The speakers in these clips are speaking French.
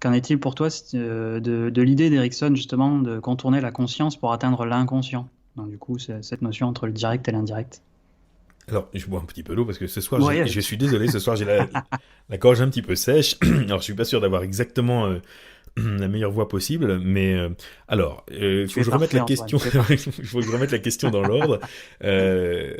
Qu'en est-il pour toi de l'idée d'Erickson, justement, de contourner la conscience pour atteindre l'inconscient? Donc, du coup, c'est cette notion entre le direct et l'indirect. Alors, je bois un petit peu d'eau parce que ce soir, Oui, je suis désolé, ce soir j'ai la gorge un petit peu sèche. Alors, je suis pas sûr d'avoir exactement la meilleure voix possible, mais il faut tu que es je remette parfait, la Antoine, question. tu es parfait. Il faut que je remette la question dans l'ordre. Euh,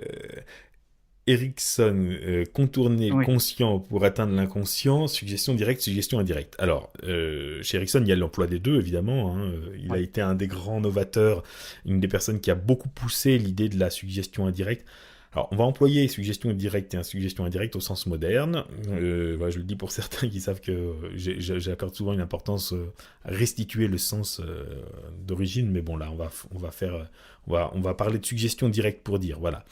Erickson, contourner le Oui, conscient pour atteindre l'inconscient, suggestion directe, suggestion indirecte. Alors, chez Erickson, il y a l'emploi des deux, évidemment. Hein. Il a oui. été un des grands novateurs, une des personnes qui a beaucoup poussé l'idée de la suggestion indirecte. Alors, on va employer suggestion directe et suggestion indirecte au sens moderne. Voilà, je le dis pour certains qui savent que j'accorde souvent une importance à restituer le sens d'origine, mais bon, là, on va parler de suggestion directe pour dire, voilà.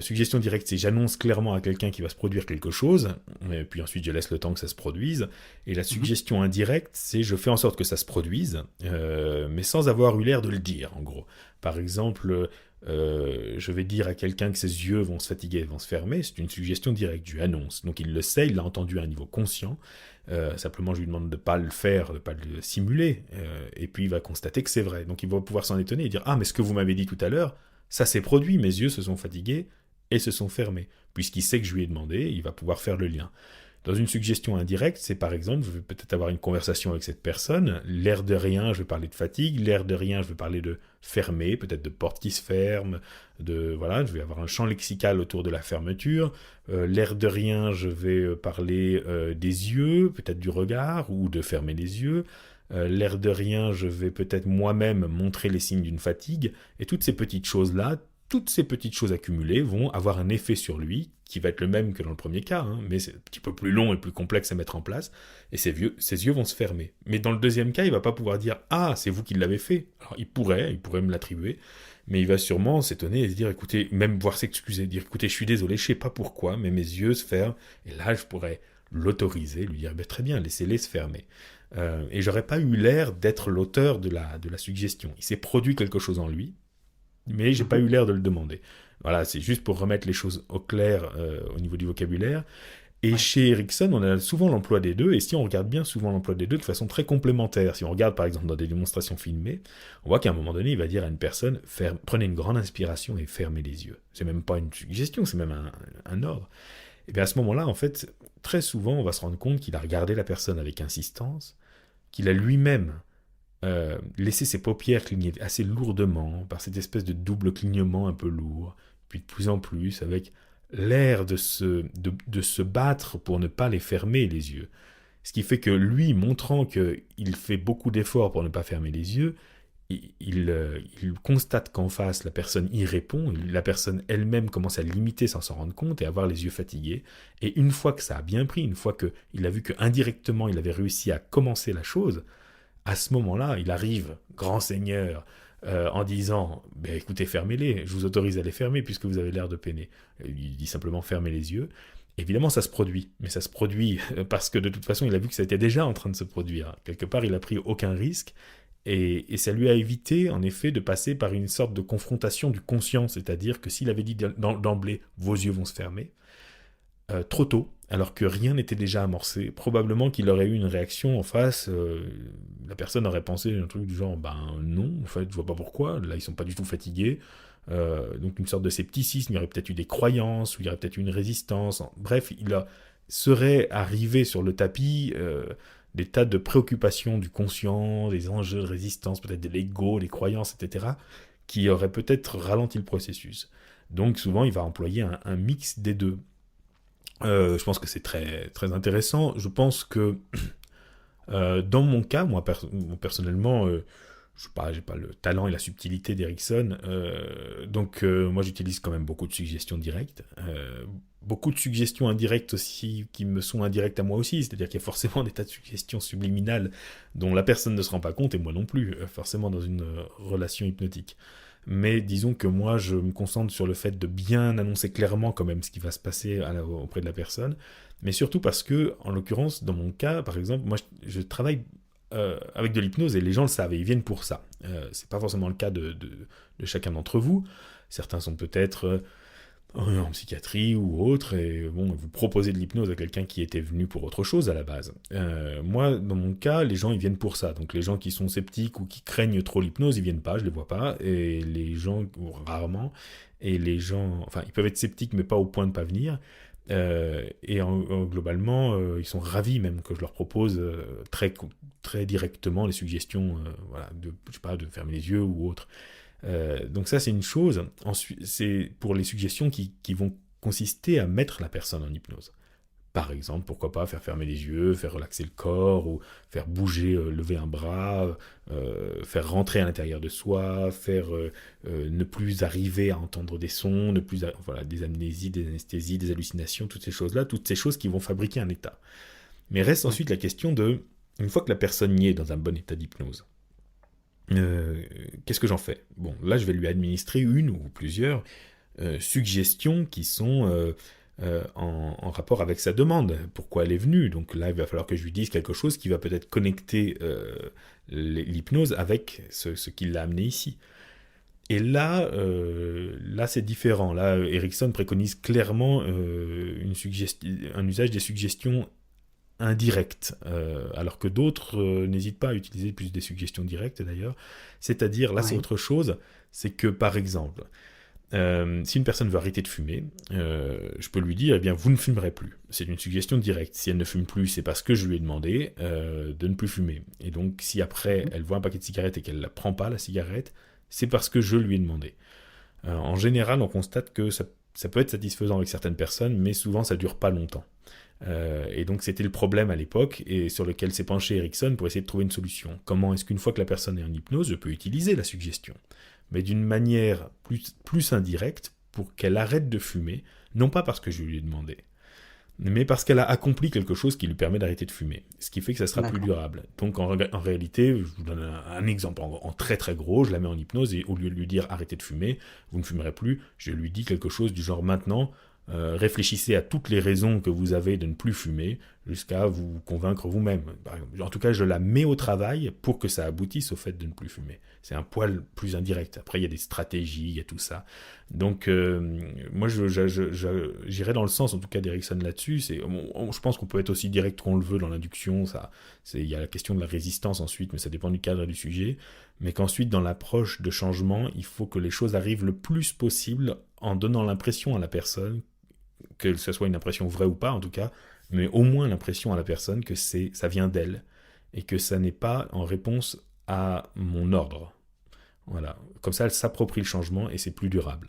Suggestion directe, c'est j'annonce clairement à quelqu'un qu'il va se produire quelque chose, et puis ensuite je laisse le temps que ça se produise. Et la Mhm. suggestion indirecte, c'est je fais en sorte que ça se produise, mais sans avoir eu l'air de le dire, en gros. Par exemple, je vais dire à quelqu'un que ses yeux vont se fatiguer, vont se fermer, c'est une suggestion directe, je lui annonce. Donc il le sait, il l'a entendu à un niveau conscient. Simplement, je lui demande de ne pas le faire, de ne pas le simuler, et puis il va constater que c'est vrai. Donc il va pouvoir s'en étonner et dire ah mais ce que vous m'avez dit tout à l'heure, ça s'est produit, mes yeux se sont fatigués et se sont fermés. Puisqu'il sait que je lui ai demandé, il va pouvoir faire le lien. Dans une suggestion indirecte, c'est par exemple, je vais peut-être avoir une conversation avec cette personne, l'air de rien, je vais parler de fatigue, l'air de rien, je vais parler de fermer, peut-être de porte qui se ferme, voilà, je vais avoir un champ lexical autour de la fermeture, l'air de rien, je vais parler des yeux, peut-être du regard, ou de fermer les yeux, l'air de rien, je vais peut-être moi-même montrer les signes d'une fatigue, et toutes ces petites choses accumulées vont avoir un effet sur lui qui va être le même que dans le premier cas, hein, mais c'est un petit peu plus long et plus complexe à mettre en place, et ses yeux vont se fermer. Mais dans le deuxième cas, il va pas pouvoir dire ah c'est vous qui l'avez fait. Alors il pourrait me l'attribuer, mais il va sûrement s'étonner et se dire écoutez, même voir s'excuser, dire écoutez je suis désolé, je sais pas pourquoi, mais mes yeux se ferment, et là je pourrais l'autoriser, lui dire ben, très bien, laissez-les se fermer. Et j'aurais pas eu l'air d'être l'auteur de la suggestion. Il s'est produit quelque chose en lui, mais j'ai pas Mhm. eu l'air de le demander. Voilà, c'est juste pour remettre les choses au clair au niveau du vocabulaire. Et Ouais. chez Ericsson, on a souvent l'emploi des deux, et si on regarde bien souvent l'emploi des deux de façon très complémentaire, si on regarde par exemple dans des démonstrations filmées, on voit qu'à un moment donné, il va dire à une personne, prenez une grande inspiration et fermez les yeux. C'est même pas une suggestion, c'est même un ordre. Et bien à ce moment-là, en fait, très souvent, on va se rendre compte qu'il a regardé la personne avec insistance, qu'il a lui-même laissé ses paupières cligner assez lourdement, par cette espèce de double clignement un peu lourd, puis de plus en plus, avec l'air de se battre pour ne pas les fermer les yeux. Ce qui fait que lui, montrant qu'il fait beaucoup d'efforts pour ne pas fermer les yeux, il constate qu'en face, la personne y répond, la personne elle-même commence à limiter sans s'en rendre compte et avoir les yeux fatigués. Et une fois que ça a bien pris, une fois qu'il a vu qu'indirectement il avait réussi à commencer la chose, à ce moment-là, il arrive, grand seigneur, en disant ben, écoutez, fermez-les, je vous autorise à les fermer puisque vous avez l'air de peiner. Il dit simplement fermez les yeux. Évidemment, ça se produit, mais ça se produit parce que de toute façon, il a vu que ça était déjà en train de se produire. Quelque part, il a pris aucun risque et ça lui a évité, en effet, de passer par une sorte de confrontation du conscient, c'est-à-dire que s'il avait dit d'emblée vos yeux vont se fermer, trop tôt, alors que rien n'était déjà amorcé, probablement qu'il aurait eu une réaction en face. La personne aurait pensé un truc du genre ben non, en fait, je vois pas pourquoi. Là, ils sont pas du tout fatigués. Donc une sorte de scepticisme. Il y aurait peut-être eu des croyances, ou il y aurait peut-être eu une résistance. Bref, serait arrivé sur le tapis des tas de préoccupations du conscient, des enjeux de résistance, peut-être de l'ego, des croyances, etc., qui auraient peut-être ralenti le processus. Donc souvent, il va employer un mix des deux. Je pense que c'est très, très intéressant. Je pense que dans mon cas, personnellement, j'ai pas le talent et la subtilité d'Erickson, moi j'utilise quand même beaucoup de suggestions directes, beaucoup de suggestions indirectes aussi qui me sont indirectes à moi aussi, c'est-à-dire qu'il y a forcément des tas de suggestions subliminales dont la personne ne se rend pas compte et moi non plus, forcément dans une relation hypnotique. Mais disons que moi, je me concentre sur le fait de bien annoncer clairement quand même ce qui va se passer auprès de la personne. Mais surtout parce que, en l'occurrence, dans mon cas, par exemple, moi, je travaille avec de l'hypnose et les gens le savent et ils viennent pour ça. C'est pas forcément le cas de chacun d'entre vous. Certains sont peut-être en psychiatrie ou autre, et bon, vous proposez de l'hypnose à quelqu'un qui était venu pour autre chose à la base. Moi, dans mon cas, les gens, ils viennent pour ça. Donc les gens qui sont sceptiques ou qui craignent trop l'hypnose, ils viennent pas, je les vois pas, et les gens, ou rarement, et les gens, enfin, ils peuvent être sceptiques, mais pas au point de pas venir, globalement, ils sont ravis même que je leur propose très directement les suggestions, voilà, je sais pas, de fermer les yeux ou autre. Donc ça, c'est une chose. Ensuite, c'est pour les suggestions qui vont consister à mettre la personne en hypnose. Par exemple, pourquoi pas faire fermer les yeux, faire relaxer le corps, ou faire bouger, lever un bras, faire rentrer à l'intérieur de soi, faire ne plus arriver à entendre des sons, voilà, des amnésies, des anesthésies, des hallucinations, toutes ces choses-là, toutes ces choses qui vont fabriquer un état. Mais reste Ouais. ensuite la question de, une fois que la personne y est dans un bon état d'hypnose, qu'est-ce que j'en fais? Bon, là, je vais lui administrer une ou plusieurs suggestions qui sont en rapport avec sa demande, pourquoi elle est venue. Donc là, il va falloir que je lui dise quelque chose qui va peut-être connecter l'hypnose avec ce qui l'a amené ici. Et là, là c'est différent. Là, Erickson préconise clairement un usage des suggestions indirectes, alors que d'autres n'hésitent pas à utiliser plus des suggestions directes d'ailleurs. C'est-à-dire, là c'est Ouais. autre chose, c'est que par exemple, si une personne veut arrêter de fumer, je peux lui dire, eh bien, vous ne fumerez plus. C'est une suggestion directe. Si elle ne fume plus, c'est parce que je lui ai demandé de ne plus fumer. Et donc, si après, elle voit un paquet de cigarettes et qu'elle ne la prend pas, la cigarette, c'est parce que je lui ai demandé. En général, on constate que ça peut être satisfaisant avec certaines personnes, mais souvent, ça ne dure pas longtemps. Et donc, c'était le problème à l'époque, et sur lequel s'est penché Erickson pour essayer de trouver une solution. Comment est-ce qu'une fois que la personne est en hypnose, je peux utiliser la suggestion, mais d'une manière plus indirecte, pour qu'elle arrête de fumer, non pas parce que je lui ai demandé, mais parce qu'elle a accompli quelque chose qui lui permet d'arrêter de fumer, ce qui fait que ça sera plus D'accord. durable. Donc en réalité, je vous donne un exemple en très très gros, je la mets en hypnose et au lieu de lui dire arrêtez de fumer, vous ne fumerez plus, je lui dis quelque chose du genre maintenant, réfléchissez à toutes les raisons que vous avez de ne plus fumer jusqu'à vous convaincre vous-même. En tout cas, je la mets au travail pour que ça aboutisse au fait de ne plus fumer. C'est un poil plus indirect. Après, il y a des stratégies, il y a tout ça. Donc, moi, j'irais dans le sens, en tout cas, d'Erickson là-dessus. Je pense qu'on peut être aussi direct qu'on le veut dans l'induction. Il y a la question de la résistance ensuite, mais ça dépend du cadre et du sujet. Mais qu'ensuite, dans l'approche de changement, il faut que les choses arrivent le plus possible en donnant l'impression à la personne, que ce soit une impression vraie ou pas en tout cas, mais au moins l'impression à la personne que ça vient d'elle et que ça n'est pas en réponse à mon ordre. Voilà. Comme ça, elle s'approprie le changement et c'est plus durable.